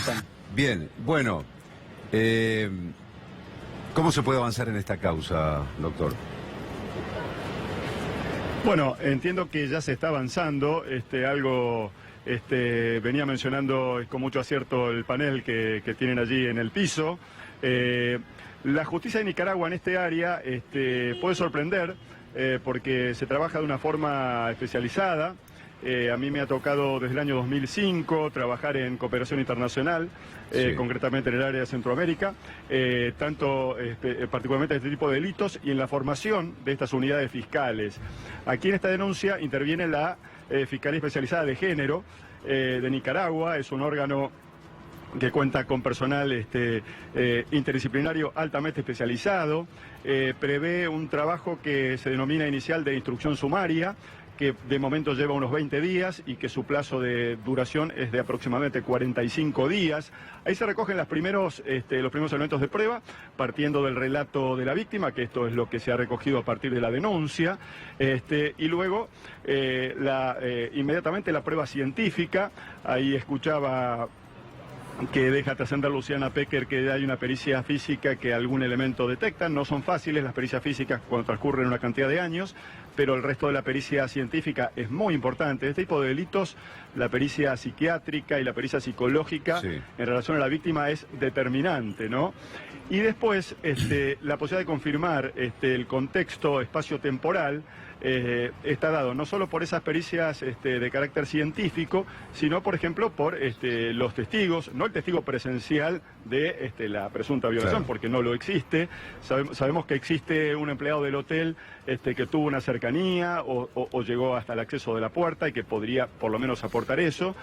están? Bien, bueno, ¿cómo se puede avanzar en esta causa, doctor? Bueno, entiendo que ya se está avanzando, algo venía mencionando con mucho acierto el panel que tienen allí en el piso. La justicia de Nicaragua en este área puede sorprender porque se trabaja de una forma especializada. A mí me ha tocado desde el año 2005 trabajar en cooperación internacional, Sí. concretamente en el área de Centroamérica, particularmente este tipo de delitos y en la formación de estas unidades fiscales. Aquí en esta denuncia interviene la Fiscalía Especializada de Género de Nicaragua, es un órgano que cuenta con personal interdisciplinario altamente especializado, prevé un trabajo que se denomina inicial de instrucción sumaria, que de momento lleva unos 20 días y que su plazo de duración es de aproximadamente 45 días. Ahí se recogen los primeros elementos de prueba, partiendo del relato de la víctima, que esto es lo que se ha recogido a partir de la denuncia, y luego inmediatamente la prueba científica. Ahí escuchaba que deja trascender Luciana Pecker que hay una pericia física que algún elemento detecta. No son fáciles las pericias físicas cuando transcurren una cantidad de años, pero el resto de la pericia científica es muy importante. En este tipo de delitos, la pericia psiquiátrica y la pericia psicológica Sí. en relación a la víctima es determinante, ¿no? Y después, la posibilidad de confirmar el contexto espacio-temporal está dado no solo por esas pericias de carácter científico, sino, por ejemplo, por los testigos, no el testigo presencial de la presunta violación, Claro. porque no lo existe. Sabemos que existe un empleado del hotel que tuvo una cercanía o llegó hasta el acceso de la puerta y que podría por lo menos aportar eso.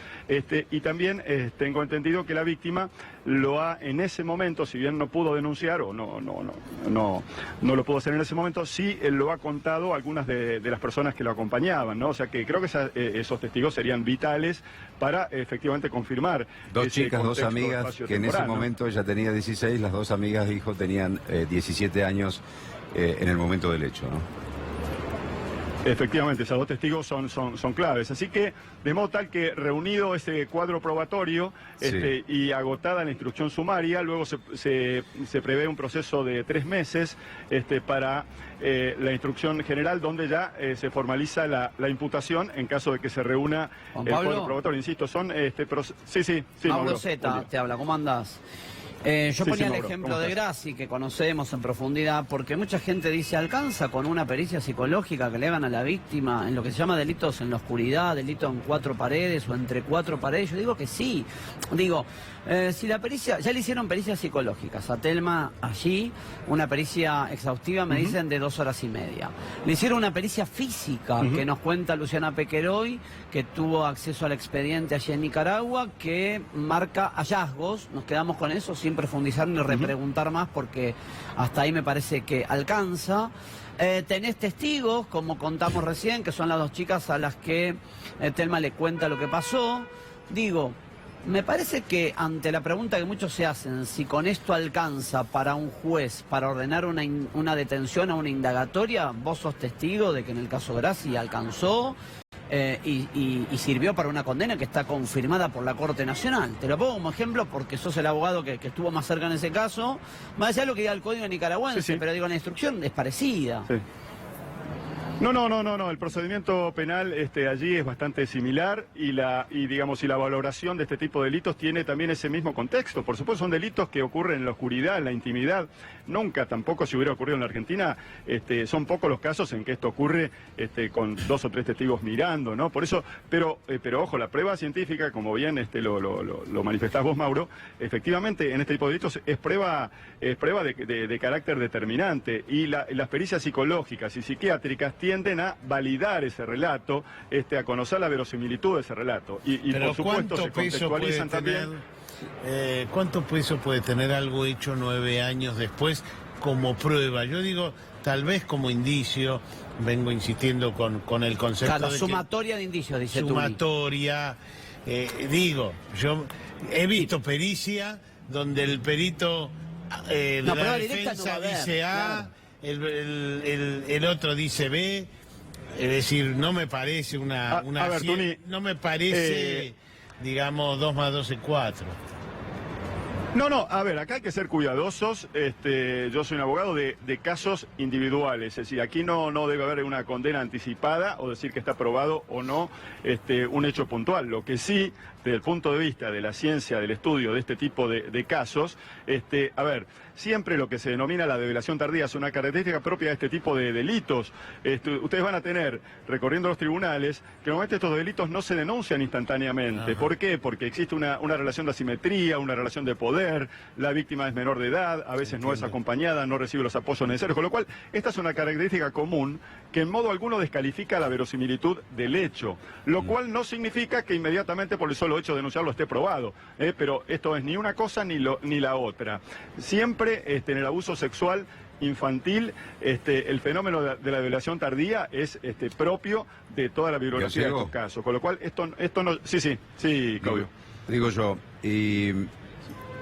Y también tengo entendido que la víctima lo ha en ese momento, si bien no pudo denunciar o no lo pudo hacer en ese momento, sí lo ha contado a algunas de las personas que lo acompañaban, ¿no? O sea que creo que esos testigos serían vitales para efectivamente confirmar. Dos ese chicas, dos contexto amigas, que en ese espaciotemporal, ¿no? momento ella tenía 16, las dos amigas, dijo, tenían 17 años en el momento del hecho, ¿no? Efectivamente, esos dos testigos son claves. Así que, de modo tal que reunido ese cuadro probatorio Sí. y agotada la instrucción sumaria, luego se prevé un proceso de 3 meses para la instrucción general, donde ya se formaliza la imputación en caso de que se reúna Juan el Pablo. cuadro probatorio. Insisto, son... sí, Mauro Zeta te habla, ¿cómo andás? Yo Sí, ponía el Mauro, ejemplo ¿cómo de estás? Grassi, que conocemos en profundidad, porque mucha gente dice, ¿alcanza con una pericia psicológica que le hagan a la víctima en lo que se llama delitos en la oscuridad, delito en 4 paredes o entre 4 paredes? Yo digo que sí. Digo, si la pericia, ya le hicieron pericias psicológicas a Telma allí, una pericia exhaustiva, me dicen, de 2 horas y media. Le hicieron una pericia física, que nos cuenta Luciana Pecker hoy, que tuvo acceso al expediente allí en Nicaragua, que marca hallazgos. Nos quedamos con eso sin profundizar ni repreguntar más, porque hasta ahí me parece que alcanza. Tenés testigos, como contamos recién, que son las 2 chicas a las que Telma le cuenta lo que pasó. Digo, me parece que ante la pregunta que muchos se hacen, si con esto alcanza para un juez para ordenar una detención o una indagatoria, vos sos testigo de que en el caso Grassi alcanzó y sirvió para una condena que está confirmada por la Corte Nacional. Te lo pongo como ejemplo porque sos el abogado que estuvo más cerca en ese caso, más allá de lo que diga el Código Nicaragüense, Sí. pero digo, la instrucción es parecida. Sí. No, el procedimiento penal allí es bastante similar y la valoración de este tipo de delitos tiene también ese mismo contexto. Por supuesto, son delitos que ocurren en la oscuridad, en la intimidad. Nunca, tampoco si hubiera ocurrido en la Argentina, son pocos los casos en que esto ocurre con 2 o 3 testigos mirando, ¿no? Por eso, pero ojo, la prueba científica, como bien lo manifestás vos, Mauro, efectivamente en este tipo de delitos es prueba de carácter determinante, y las pericias psicológicas y psiquiátricas tienden a validar ese relato, a conocer la verosimilitud de ese relato. Y Pero por supuesto se ¿cuánto peso puede contextualizan también. tener, cuánto peso puede tener algo hecho 9 años después como prueba? Yo digo, tal vez como indicio, vengo insistiendo con el concepto Claro, de sumatoria de indicios, dice Tuli. sumatoria. Digo, yo he visto pericia donde el perito de No, la prueba directa no va defensa a haber, dice A, claro. el otro dice B. Es decir, no me parece A ver, Tuni, no me parece, digamos, 2 más 2 es 4. No, a ver, acá hay que ser cuidadosos. Yo soy un abogado de casos individuales, es decir, aquí no debe haber una condena anticipada o decir que está probado o no un hecho puntual. Lo que sí, desde el punto de vista de la ciencia, del estudio de este tipo de casos, a ver, siempre lo que se denomina la develación tardía es una característica propia de este tipo de delitos. Ustedes van a tener, recorriendo los tribunales, que normalmente estos delitos no se denuncian instantáneamente. Ajá. ¿Por qué? Porque existe una relación de asimetría, una relación de poder, la víctima es menor de edad, a veces no es acompañada, no recibe los apoyos necesarios, con lo cual esta es una característica común que en modo alguno descalifica la verosimilitud del hecho, lo cual no significa que inmediatamente por el solo hecho de denunciarlo esté probado, pero esto es ni una cosa ni la otra. Siempre en el abuso sexual infantil, el fenómeno de la violación tardía es propio de toda la bibliografía de estos casos, con lo cual esto no... Sí, Claudio. Digo yo, y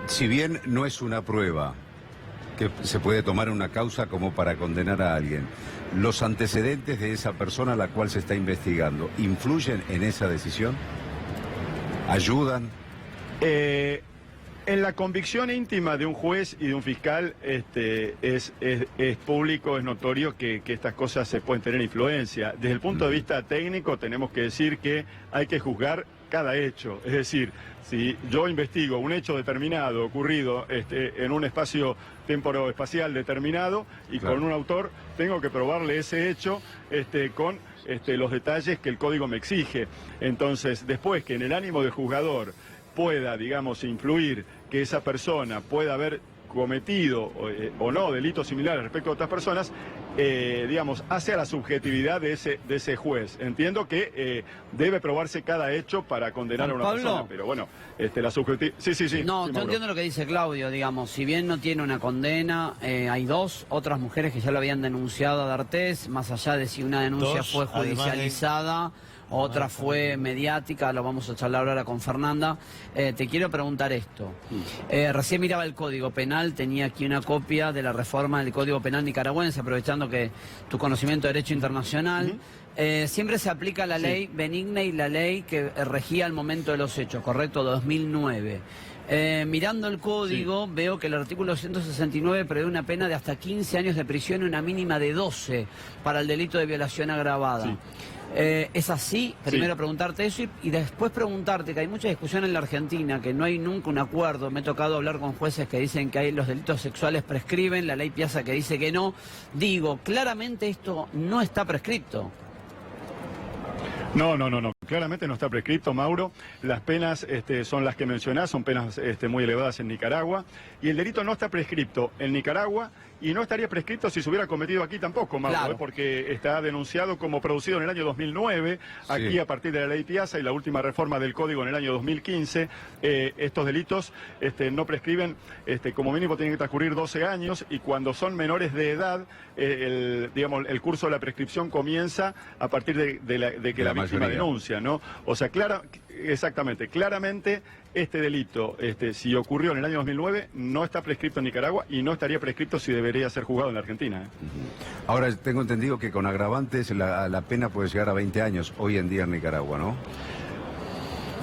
si bien no es una prueba que se puede tomar una causa como para condenar a alguien, ¿los antecedentes de esa persona a la cual se está investigando influyen en esa decisión? ¿Ayudan? En la convicción íntima de un juez y de un fiscal es público, es notorio que estas cosas se pueden tener influencia. Desde el punto de vista técnico tenemos que decir que hay que juzgar cada hecho. Es decir, si yo investigo un hecho determinado ocurrido en un espacio temporoespacial determinado y claro, con un autor, tengo que probarle ese hecho con los detalles que el código me exige. Entonces, después que en el ánimo del juzgador pueda, digamos, influir que esa persona pueda haber cometido o no delitos similares respecto a otras personas, digamos, hace a la subjetividad de ese juez. Entiendo que debe probarse cada hecho para condenar a una persona, pero bueno, la subjetividad... Sí. No, sí, yo entiendo lo que dice Claudio, digamos, si bien no tiene una condena, hay dos otras mujeres que ya lo habían denunciado a D'Artés, más allá de si una denuncia fue judicializada, otra fue mediática, lo vamos a charlar ahora con Fernanda. Te quiero preguntar esto. Recién miraba el Código Penal, tenía aquí una copia de la reforma del Código Penal nicaragüense, aprovechando que tu conocimiento de Derecho Internacional. Siempre se aplica la ley benigna y la ley que regía al momento de los hechos, ¿correcto? 2009. Mirando el código, veo que el artículo 169 prevé una pena de hasta 15 años de prisión y una mínima de 12 para el delito de violación agravada. Sí. ¿Es así? Primero preguntarte eso y después preguntarte que hay mucha discusión en la Argentina, que no hay nunca un acuerdo. Me ha tocado hablar con jueces que dicen que los delitos sexuales prescriben, la ley Piazza que dice que no. Digo, claramente esto no está prescripto. No. Claramente no está prescripto, Mauro. Las penas son las que mencionás, son penas muy elevadas en Nicaragua. Y el delito no está prescripto en Nicaragua y no estaría prescripto si se hubiera cometido aquí tampoco, Mauro, claro, porque está denunciado como producido en el año 2009, aquí a partir de la ley Piazza y la última reforma del Código en el año 2015. Estos delitos no prescriben, como mínimo tienen que transcurrir 12 años y cuando son menores de edad, digamos, el curso de la prescripción comienza a partir de que la víctima denuncia, ¿no? O sea, claramente este delito, si ocurrió en el año 2009, no está prescripto en Nicaragua y no estaría prescripto si debería ser juzgado en la Argentina. Ahora, tengo entendido que con agravantes la pena puede llegar a 20 años hoy en día en Nicaragua, ¿no?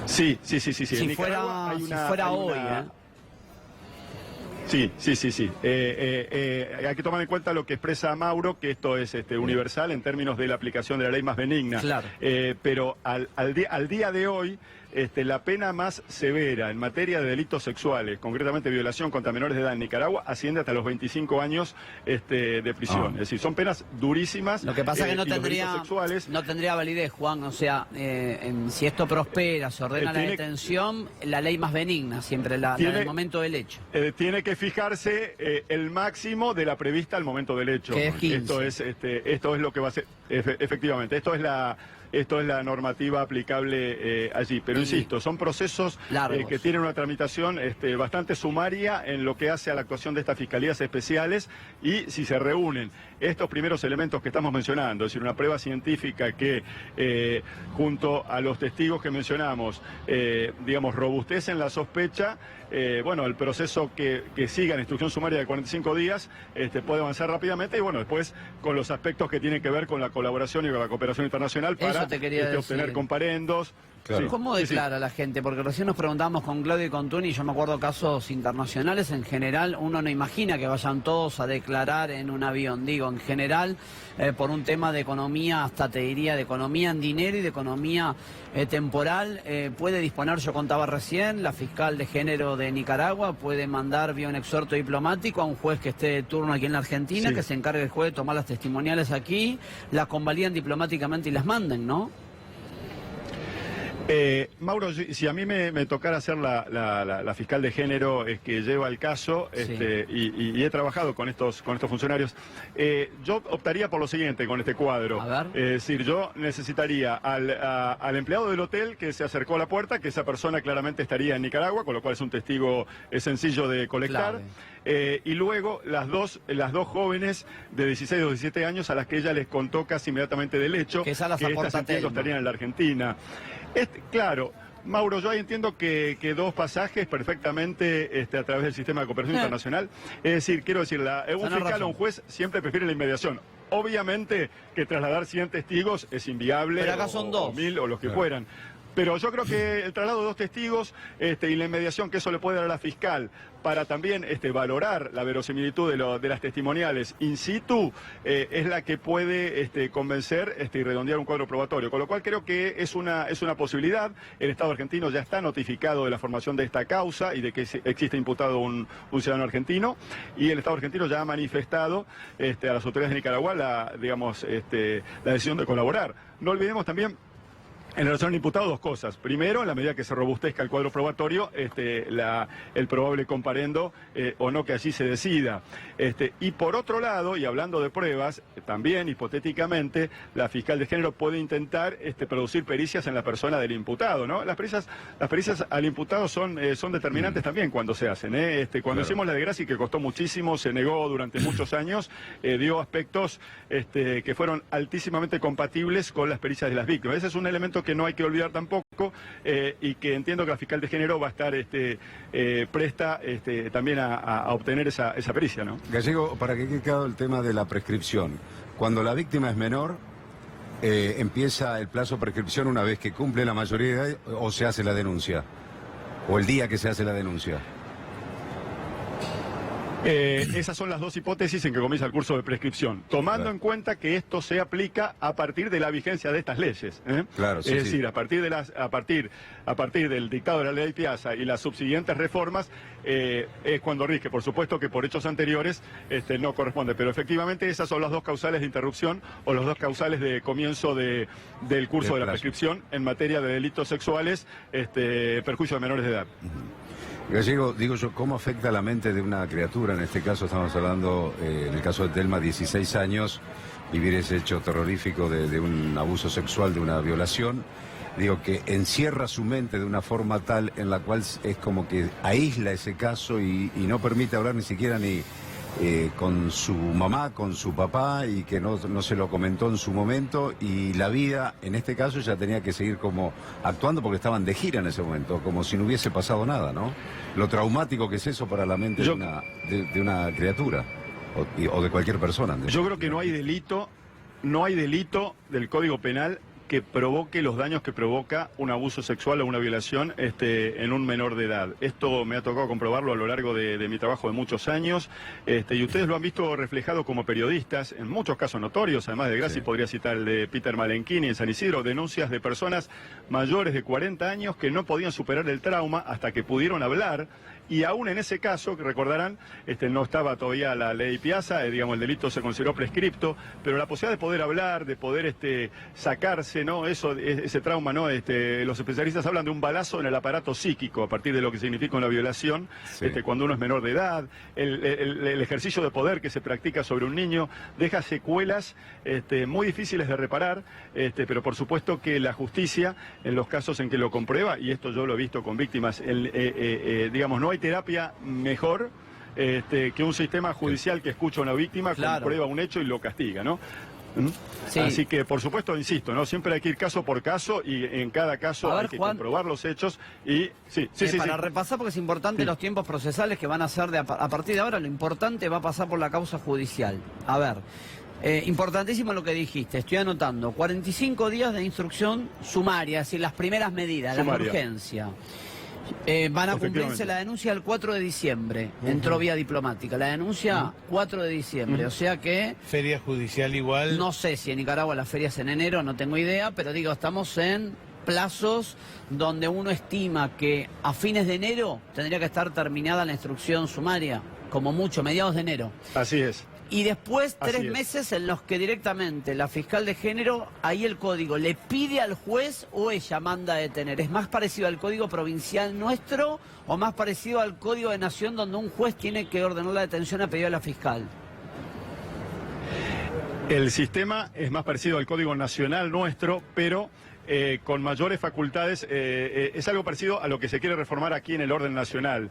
Sí. Si fuera hoy, Sí. Hay que tomar en cuenta lo que expresa Mauro, que esto es universal en términos de la aplicación de la ley más benigna. Claro. Pero al día de hoy, la pena más severa en materia de delitos sexuales, concretamente violación contra menores de edad en Nicaragua, asciende hasta los 25 años de prisión. Es decir, son penas durísimas. Lo que pasa es que no tendría validez, Juan. O sea, si esto prospera, se ordena la detención, la ley más benigna, siempre la del momento del hecho. Tiene que fijarse el máximo de la prevista al momento del hecho. Que es 15. Esto es lo que va a ser, efectivamente, esto es la normativa aplicable allí. Pero insisto, son procesos que tienen una tramitación bastante sumaria en lo que hace a la actuación de estas fiscalías especiales y si se reúnen estos primeros elementos que estamos mencionando, es decir, una prueba científica que junto a los testigos que mencionamos, digamos, robustecen la sospecha, bueno, el proceso que siga en instrucción sumaria de 45 días puede avanzar rápidamente y bueno, después con los aspectos que tienen que ver con la colaboración y con la cooperación internacional para obtener comparendos, Claro. ¿Cómo declara la gente? Porque recién nos preguntábamos con Claudio y con Tuni, yo me acuerdo casos internacionales, en general uno no imagina que vayan todos a declarar en un avión, digo, en general, por un tema de economía, hasta te diría de economía en dinero y de economía temporal, puede disponer, yo contaba recién, la fiscal de género de Nicaragua puede mandar vía un exhorto diplomático a un juez que esté de turno aquí en la Argentina, Sí. que se encargue el juez de tomar las testimoniales aquí, las convalidan diplomáticamente y las manden, ¿no? Mauro, si a mí me tocara ser la fiscal de género que lleva el caso, Sí. y he trabajado con estos funcionarios, yo optaría por lo siguiente con este cuadro. A ver. Es decir, yo necesitaría al empleado del hotel que se acercó a la puerta, que esa persona claramente estaría en Nicaragua, con lo cual es un testigo sencillo de colectar. Y luego las dos jóvenes de 16 o 17 años a las que ella les contó casi inmediatamente del hecho, Que esas las estas aporta entiendo Telma. estarían en la Argentina. Claro, Mauro, yo ahí entiendo que dos pasajes perfectamente a través del sistema de cooperación internacional. Es decir, quiero decir, un Tenés fiscal razón. o un juez siempre prefiere la inmediación. Obviamente que trasladar 100 testigos es inviable, Pero acá son o dos. 1000 o los que Claro. fueran. Pero yo creo que el traslado de dos testigos y la inmediación que eso le puede dar a la fiscal para también valorar la verosimilitud de las testimoniales in situ es la que puede convencer y redondear un cuadro probatorio. Con lo cual creo que es una posibilidad. El Estado argentino ya está notificado de la formación de esta causa y de que existe imputado un ciudadano argentino, y el Estado argentino ya ha manifestado a las autoridades de Nicaragua la decisión de colaborar. No olvidemos también, en relación al imputado, dos cosas. Primero, en la medida que se robustezca el cuadro probatorio, el probable comparendo o no que allí se decida. Y por otro lado, y hablando de pruebas, también hipotéticamente, la fiscal de género puede intentar producir pericias en la persona del imputado, ¿no? Las pericias al imputado son determinantes también cuando se hacen. Cuando Claro. hicimos la de Graci, que costó muchísimo, se negó durante muchos años, dio aspectos que fueron altísimamente compatibles con las pericias de las víctimas. Ese es un elemento que no hay que olvidar tampoco, y que entiendo que la fiscal de género va a estar presta también a obtener esa pericia, ¿no? Gallego, para que quede claro el tema de la prescripción. Cuando la víctima es menor, empieza el plazo de prescripción una vez que cumple la mayoría de edad, o se hace la denuncia, o el día que se hace la denuncia. Esas son las dos hipótesis en que comienza el curso de prescripción, tomando Claro. en cuenta que esto se aplica a partir de la vigencia de estas leyes. Claro, sí, es sí. decir, a partir del dictado de la ley Piazza y las subsiguientes reformas, es cuando rige. Por supuesto que por hechos anteriores no corresponde, pero efectivamente esas son las dos causales de interrupción o las dos causales de comienzo del curso Del de la plazo. prescripción en materia de delitos sexuales, perjuicio de menores de edad. Gallego, digo yo, ¿cómo afecta la mente de una criatura? En este caso estamos hablando, en el caso de Telma, 16 años, vivir ese hecho terrorífico de un abuso sexual, de una violación. Digo, que encierra su mente de una forma tal en la cual es como que aísla ese caso y no permite hablar ni siquiera ni con su mamá, con su papá, y que no se lo comentó en su momento, y la vida, en este caso, ya tenía que seguir como actuando porque estaban de gira en ese momento, como si no hubiese pasado nada, ¿no? Lo traumático que es eso para la mente de una criatura o de cualquier persona. Yo creo que no hay delito del Código Penal que provoque los daños que provoca un abuso sexual o una violación en un menor de edad. Esto me ha tocado comprobarlo a lo largo de mi trabajo de muchos años, y ustedes lo han visto reflejado como periodistas, en muchos casos notorios, además de Graci, Sí. podría citar el de Peter Malenchini en San Isidro, denuncias de personas mayores de 40 años que no podían superar el trauma hasta que pudieron hablar. Y aún en ese caso, que recordarán, no estaba todavía la ley Piazza, el delito se consideró prescripto, pero la posibilidad de poder hablar, de poder sacarse, ¿no? Ese trauma, ¿no? Los especialistas hablan de un balazo en el aparato psíquico a partir de lo que significa una violación, Sí. Cuando uno es menor de edad. El ejercicio de poder que se practica sobre un niño deja secuelas muy difíciles de reparar, pero por supuesto que la justicia, en los casos en que lo comprueba, y esto yo lo he visto con víctimas, digamos, no hay terapia mejor que un sistema judicial que escucha a una víctima, Claro. comprueba un hecho y lo castiga, ¿no? Sí. Así que, por supuesto, insisto, ¿no? Siempre hay que ir caso por caso, y en cada caso A ver, hay que Juan, comprobar los hechos y... Sí. Para repasar, porque es importante los tiempos procesales que van a ser a partir de ahora, lo importante va a pasar por la causa judicial. A ver, Importantísimo lo que dijiste, estoy anotando. 45 días de instrucción sumaria, es decir, las primeras medidas, la urgencia. Van a cumplirse la denuncia el 4 de diciembre, entró vía diplomática. La denuncia 4 de diciembre, o sea que... Feria judicial igual. No sé si en Nicaragua las ferias en enero, no tengo idea, pero digo, estamos en plazos donde uno estima que a fines de enero tendría que estar terminada la instrucción sumaria, como mucho, mediados de enero. Así es. Y después 3 meses en los que directamente la fiscal de género, ahí el código le pide al juez o ella manda a detener. ¿Es más parecido al código provincial nuestro o más parecido al código de nación donde un juez tiene que ordenar la detención a pedido de la fiscal? El sistema es más parecido al código nacional nuestro, pero... con mayores facultades, es algo parecido a lo que se quiere reformar aquí en el orden nacional.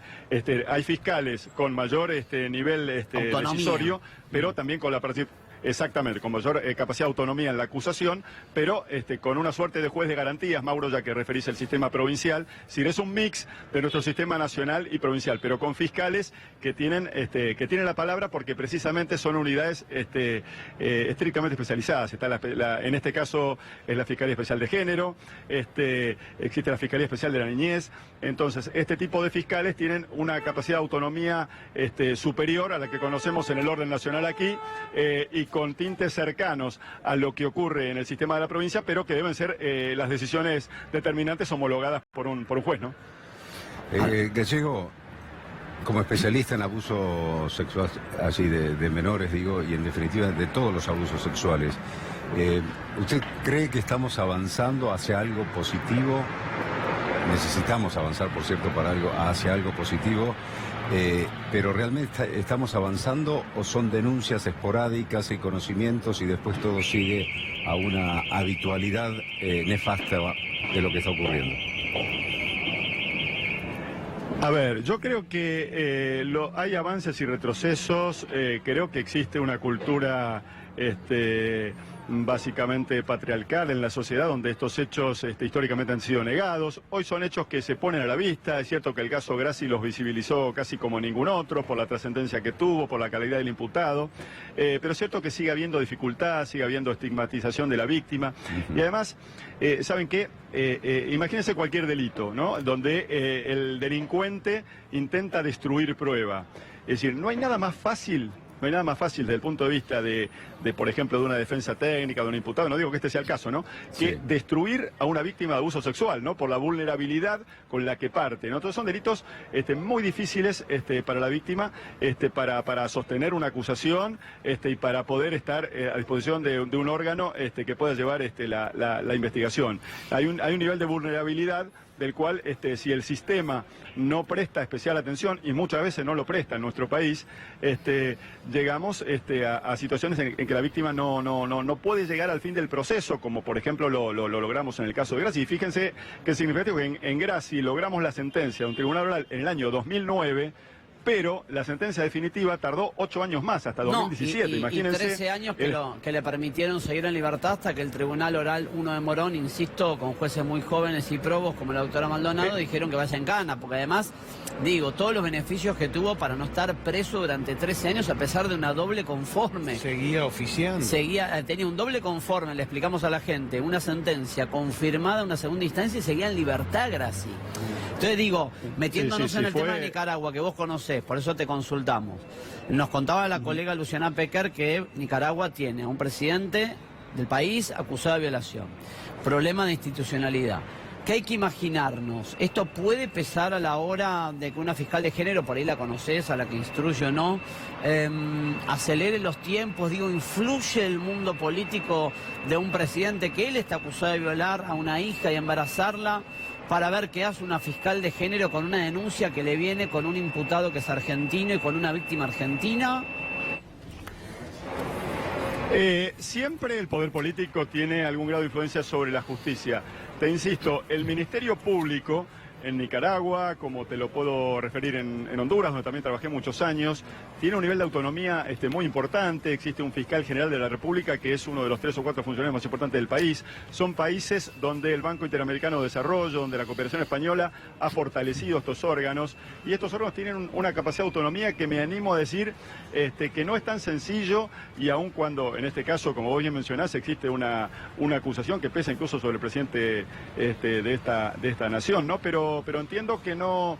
Hay fiscales con mayor nivel decisorio, pero también con la participación. Exactamente, con mayor capacidad de autonomía en la acusación, pero con una suerte de juez de garantías, Mauro, ya que referís el sistema provincial, si es un mix de nuestro sistema nacional y provincial, pero con fiscales que tienen la palabra porque precisamente son unidades estrictamente especializadas. Está en este caso es la Fiscalía Especial de Género, existe la Fiscalía Especial de la Niñez. Entonces, este tipo de fiscales tienen una capacidad de autonomía superior a la que conocemos en el orden nacional aquí, y con tintes cercanos a lo que ocurre en el sistema de la provincia, pero que deben ser las decisiones determinantes homologadas por un juez, ¿no? Gallego, como especialista en abuso sexual, así de menores, digo, y en definitiva de todos los abusos sexuales, ¿usted cree que estamos avanzando hacia algo positivo? Necesitamos avanzar, por cierto, hacia algo positivo. Pero realmente estamos avanzando o son denuncias esporádicas y conocimientos y después todo sigue a una habitualidad nefasta de lo que está ocurriendo. A ver, yo creo que hay avances y retrocesos, creo que existe una cultura básicamente patriarcal en la sociedad, donde estos hechos históricamente han sido negados. Hoy son hechos que se ponen a la vista. Es cierto que el caso Grassi los visibilizó casi como ningún otro, por la trascendencia que tuvo, por la calidad del imputado, pero es cierto que sigue habiendo dificultad, sigue habiendo estigmatización de la víctima. Y además, ¿saben qué? Imagínense cualquier delito, ¿no? Donde el delincuente intenta destruir prueba. Es decir, no hay nada más fácil. No hay nada más fácil desde el punto de vista de, por ejemplo, de una defensa técnica, de un imputado, no digo que este sea el caso, ¿no? Que destruir a una víctima de abuso sexual, ¿no? Por la vulnerabilidad con la que parte, ¿no? Entonces son delitos muy difíciles para la víctima, para sostener una acusación y para poder estar a disposición de un órgano que pueda llevar la investigación. Hay un nivel de vulnerabilidad del cual si el sistema no presta especial atención, y muchas veces no lo presta en nuestro país, llegamos a situaciones en que la víctima no puede llegar al fin del proceso, como por ejemplo lo logramos en el caso de Grassi. Y fíjense que significa que en Grassi logramos la sentencia de un tribunal oral en el año 2009, pero la sentencia definitiva tardó 8 años más, hasta 2017, imagínense. Y 13 años que le permitieron seguir en libertad hasta que el Tribunal Oral 1 de Morón, insisto, con jueces muy jóvenes y probos como la doctora Maldonado, dijeron que vaya en cana, porque además, digo, todos los beneficios que tuvo para no estar preso durante 13 años a pesar de una doble conforme. Seguía oficiando. Tenía un doble conforme, le explicamos a la gente, una sentencia confirmada en una segunda instancia y seguía en libertad, Grassi. Entonces digo, metiéndonos en el tema de Nicaragua, que vos conocés, por eso te consultamos. Nos contaba la colega Luciana Pecker que Nicaragua tiene a un presidente del país acusado de violación, problema de institucionalidad. ¿Qué hay que imaginarnos? ¿Esto puede pesar a la hora de que una fiscal de género, por ahí la conocés, a la que instruye o no, acelere los tiempos? Digo, ¿influye el mundo político de un presidente que él está acusado de violar a una hija y embarazarla, para ver qué hace una fiscal de género con una denuncia que le viene con un imputado que es argentino y con una víctima argentina? Siempre el poder político tiene algún grado de influencia sobre la justicia. Te insisto, el Ministerio Público en Nicaragua, como te lo puedo referir en Honduras, donde también trabajé muchos años. Tiene un nivel de autonomía muy importante. Existe un fiscal general de la República que es uno de los 3 o 4 funcionarios más importantes del país. Son países donde el Banco Interamericano de Desarrollo, donde la cooperación española ha fortalecido estos órganos. Y estos órganos tienen una capacidad de autonomía que me animo a decir que no es tan sencillo, y aun cuando en este caso, como vos bien mencionás, existe una acusación que pesa incluso sobre el presidente de esta nación, ¿no? Pero entiendo que no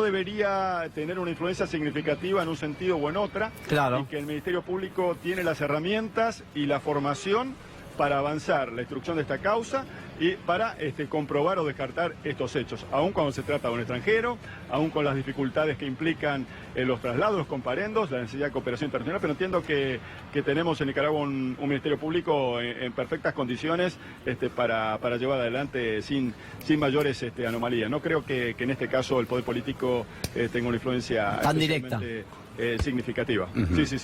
debería tener una influencia significativa en un sentido o en otra. Claro. Y que el Ministerio Público tiene las herramientas y la formación para avanzar la instrucción de esta causa y para comprobar o descartar estos hechos, aun cuando se trata de un extranjero, aun con las dificultades que implican los traslados, los comparendos, la necesidad de cooperación internacional, pero entiendo que tenemos en Nicaragua un Ministerio Público en perfectas condiciones para llevar adelante sin mayores anomalías. No creo que en este caso el poder político tenga una influencia tan directa, significativa. Uh-huh. Sí.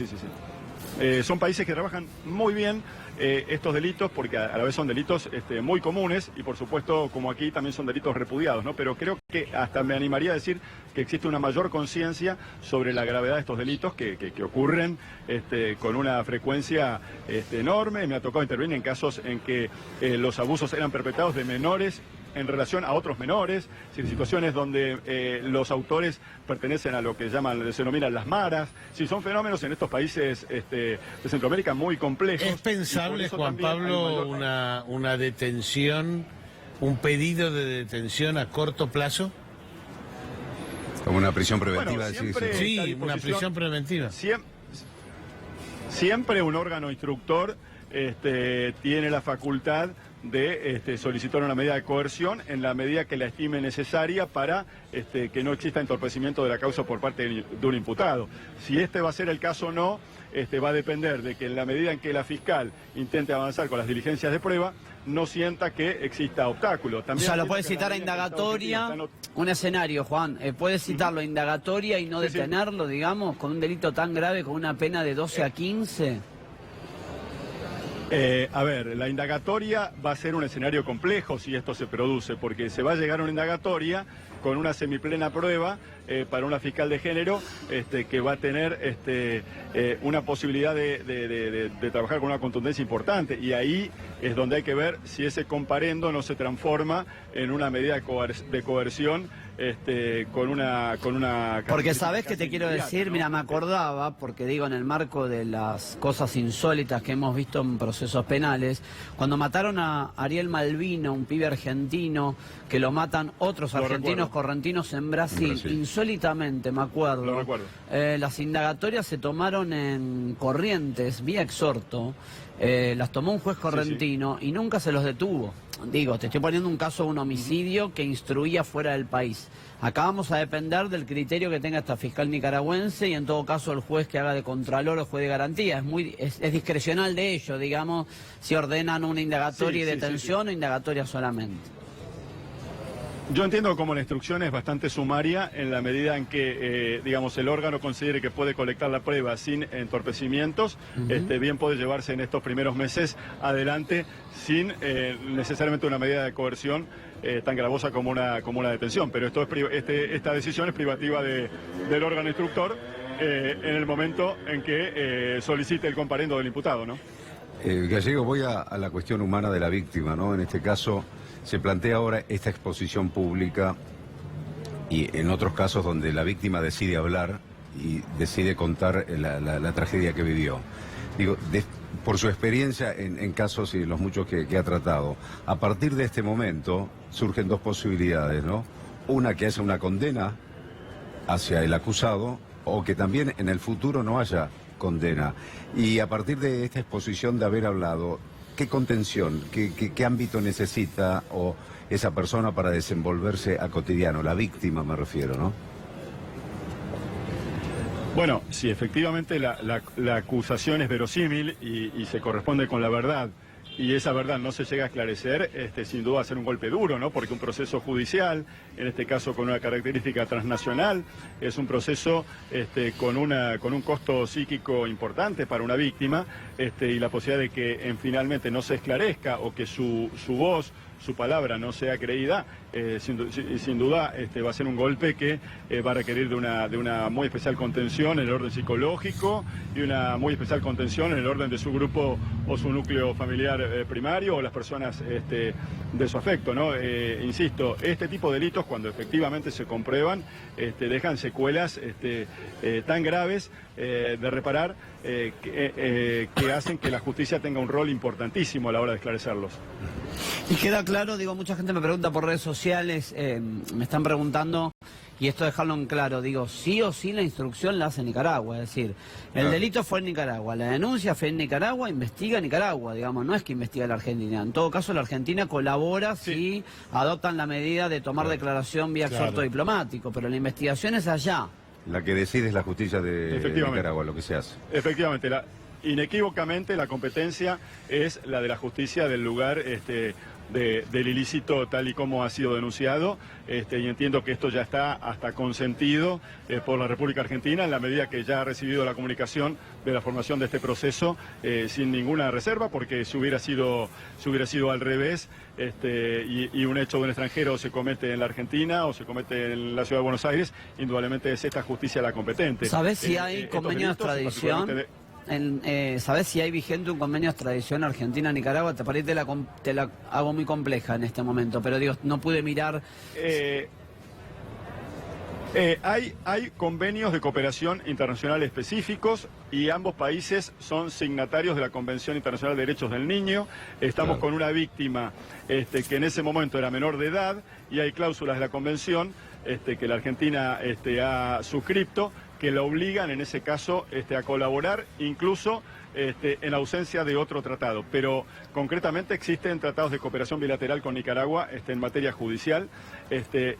Son países que trabajan muy bien estos delitos, porque a la vez son delitos muy comunes y por supuesto, como aquí, también son delitos repudiados, ¿no? Pero creo que hasta me animaría a decir que existe una mayor conciencia sobre la gravedad de estos delitos que ocurren con una frecuencia enorme. Me ha tocado intervenir en casos en que los abusos eran perpetrados de menores en relación a otros menores, situaciones donde los autores pertenecen a lo que se denominan las maras. Son fenómenos en estos países de Centroamérica muy complejos. ¿Es pensable, Juan Pablo, una detención, un pedido de detención a corto plazo? Como una prisión preventiva, bueno, siempre sí, una prisión preventiva. Siempre un órgano instructor tiene la facultad de solicitar una medida de coerción en la medida que la estime necesaria para que no exista entorpecimiento de la causa por parte de un imputado. Si va a ser el caso o no, va a depender de que en la medida en que la fiscal intente avanzar con las diligencias de prueba, no sienta que exista obstáculo. También o sea, lo puede citar a indagatoria, un escenario, Juan, puede citarlo a indagatoria y no detenerlo, digamos, con un delito tan grave, con una pena de 12 a 15. A ver, la indagatoria va a ser un escenario complejo si esto se produce, porque se va a llegar a una indagatoria con una semiplena prueba para una fiscal de género que va a tener una posibilidad de trabajar con una contundencia importante, y ahí es donde hay que ver si ese comparendo no se transforma en una medida de coerción con una porque sabes que te quiero decir, ¿no? Mira, me acordaba, porque digo, en el marco de las cosas insólitas que hemos visto en procesos penales, cuando mataron a Ariel Malvino, un pibe argentino, que lo matan otros argentinos correntinos en Brasil. Insólitamente, me acuerdo. Lo recuerdo. Las indagatorias se tomaron en Corrientes, vía exhorto. Las tomó un juez correntino y nunca se los detuvo. Digo, te estoy poniendo un caso de un homicidio que instruía fuera del país. Acá vamos a depender del criterio que tenga esta fiscal nicaragüense y en todo caso el juez que haga de contralor o juez de garantía. Es discrecional de ellos, digamos, si ordenan una indagatoria y detención o indagatoria solamente. Yo entiendo como la instrucción es bastante sumaria en la medida en que, digamos, el órgano considere que puede colectar la prueba sin entorpecimientos, bien puede llevarse en estos primeros meses adelante sin necesariamente una medida de coerción tan gravosa como una detención. Pero esta decisión es privativa del órgano instructor en el momento en que solicite el comparendo del imputado, ¿no? Gallego, voy a la cuestión humana de la víctima, ¿no? En este caso se plantea ahora esta exposición pública y en otros casos donde la víctima decide hablar y decide contar la tragedia que vivió. Digo, por su experiencia en casos y los muchos que ha tratado, a partir de este momento surgen dos posibilidades, ¿no? Una, que haya una condena hacia el acusado, o que también en el futuro no haya condena. Y a partir de esta exposición de haber hablado, ¿qué contención, qué ámbito necesita o esa persona para desenvolverse a cotidiano? La víctima me refiero, ¿no? Bueno, si efectivamente la acusación es verosímil y se corresponde con la verdad, y esa verdad no se llega a esclarecer, sin duda va a ser un golpe duro, ¿no? Porque un proceso judicial, en este caso con una característica transnacional, es un proceso con un costo psíquico importante para una víctima, y la posibilidad de que finalmente no se esclarezca o que su voz, su palabra no sea creída, sin duda va a ser un golpe que va a requerir de una muy especial contención en el orden psicológico y una muy especial contención en el orden de su grupo o su núcleo familiar primario o las personas de su afecto, ¿no? Insisto, este tipo de delitos, cuando efectivamente se comprueban, dejan secuelas tan graves de reparar que hacen que la justicia tenga un rol importantísimo a la hora de esclarecerlos. Y queda claro, digo, mucha gente me pregunta por redes sociales, me están preguntando, y esto dejarlo en claro, digo, sí o sí la instrucción la hace Nicaragua, es decir, el delito fue en Nicaragua, la denuncia fue en Nicaragua, investiga Nicaragua, digamos, no es que investiga la Argentina. En todo caso, la Argentina colabora si adoptan la medida de tomar declaración vía exhorto diplomático, pero la investigación es allá. La que decide es la justicia de Nicaragua, lo que se hace. Efectivamente, inequívocamente la competencia es la de la justicia del lugar del ilícito tal y como ha sido denunciado, y entiendo que esto ya está hasta consentido por la República Argentina en la medida que ya ha recibido la comunicación de la formación de este proceso sin ninguna reserva, porque si hubiera sido al revés, y un hecho de un extranjero se comete en la Argentina o se comete en la Ciudad de Buenos Aires, indudablemente es esta justicia la competente. ¿Sabés si hay convenio de extradición? ¿Sabés si hay vigente un convenio de extradición Argentina-Nicaragua? Te la hago muy compleja en este momento, pero digo, no pude mirar. Hay convenios de cooperación internacional específicos y ambos países son signatarios de la Convención Internacional de Derechos del Niño. Estamos con una víctima que en ese momento era menor de edad y hay cláusulas de la Convención que la Argentina ha suscripto que la obligan en ese caso a colaborar incluso en ausencia de otro tratado. Pero concretamente existen tratados de cooperación bilateral con Nicaragua en materia judicial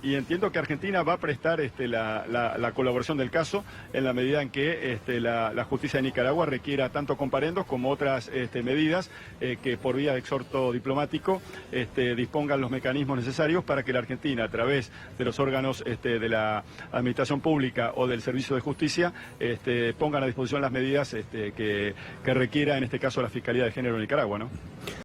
y entiendo que Argentina va a prestar la colaboración del caso en la medida en que la justicia de Nicaragua requiera tanto comparendos como otras medidas que por vía de exhorto diplomático dispongan los mecanismos necesarios para que la Argentina, a través de los órganos de la Administración Pública o del Servicio de Justicia, pongan a disposición las medidas que requiera en este caso la Fiscalía de Género de Nicaragua, ¿no?